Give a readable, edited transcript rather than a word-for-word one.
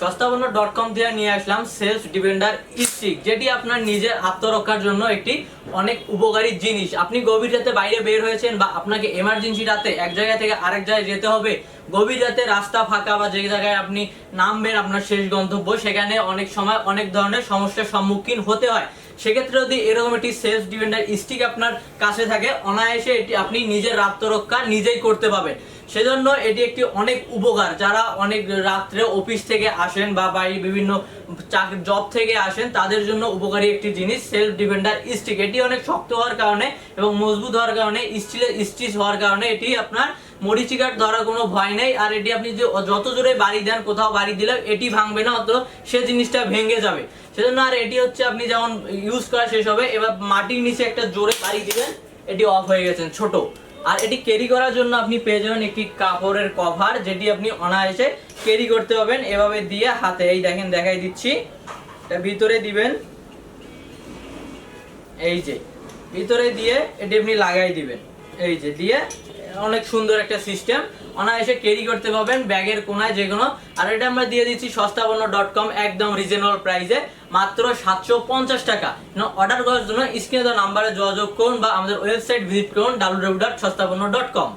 সস্তাপন্ন.com দিয়ে নিয়ে আসলাম self defender stick, যেটি আপনার নিজের আত্মরক্ষার জন্য একটি অনেক উপকারী জিনিস। আপনি গভীর রাতে বাইরে বের হয়েছেন বা আপনাকে এমার্জেন্সি রাতে এক জায়গা থেকে আরেক জায়গায় যেতে হবে, গভীর রাতে রাস্তা ফাঁকা বা যে জায়গায় আপনি নামবেন আপনার শেষ গন্তব্য, সেখানে অনেক সময় অনেক ধরনের সমস্যার সম্মুখীন হতে হয়। সেক্ষেত্রে যদি এরকম একটি সেলফ ডিফেন্ডার স্টিক আপনার কাছে থাকে, অনায়াসে এটি আপনি নিজের আত্মরক্ষা নিজেই করতে পারবেন। সেজন্য এটি একটি অনেক উপকার। যারা অনেক রাত্রে অফিস থেকে আসেন বা বাইরে বিভিন্ন জব থেকে আসেন, তাদের জন্য উপকারী একটি জিনিস সেলফ ডিফেন্ডার স্টিক। এটি অনেক শক্ত হওয়ার কারণে এবং মজবুত হওয়ার কারণে, স্টিলের স্টিচ হওয়ার কারণে এটি আপনার মরিচিকার ধরার কোনো ভয় নেই। আর এটি আপনি যে যত জোরে বাড়ি দেন, কোথাও বাড়ি দিলে এটি ভাঙবে না, অত সে জিনিসটা ভেঙে যাবে। সেজন্য আর এটি হচ্ছে আপনি যেমন ইউজ করা শেষ হবে, এবার মাটির নিচে একটা জোরে বাড়ি দিবেন, এটি অফ হয়ে গেছেন ছোট। আর এটি ক্যারি করার জন্য আপনি পেয়ে যাবেন একটি কাপড়ের কভার, যেটি আপনি অনায়াসে ক্যারি করতে পারবেন। এভাবে দিয়ে হাতে, এই দেখেন দেখাই দিচ্ছি, এটা ভিতরে দিবেন, এই যে ভিতরে দিয়ে এটি আপনি লাগাই দিবেন, এই যে দিয়ে অনেক সুন্দর একটা সিস্টেম, অনায়াসে ক্যারি করতে পারবেন ব্যাগের কোনায় যে কোনো। আর এটা আমরা দিয়ে দিচ্ছি সস্তাপন্ন.com একদম রিজনেবল প্রাইসে, মাত্র 750 টাকা। অর্ডার করার জন্য স্ক্রিনে দেওয়া নাম্বারে যোগাযোগ করুন বা আমাদের ওয়েবসাইট ভিজিট করুন www.সস্তাপন্ন.com।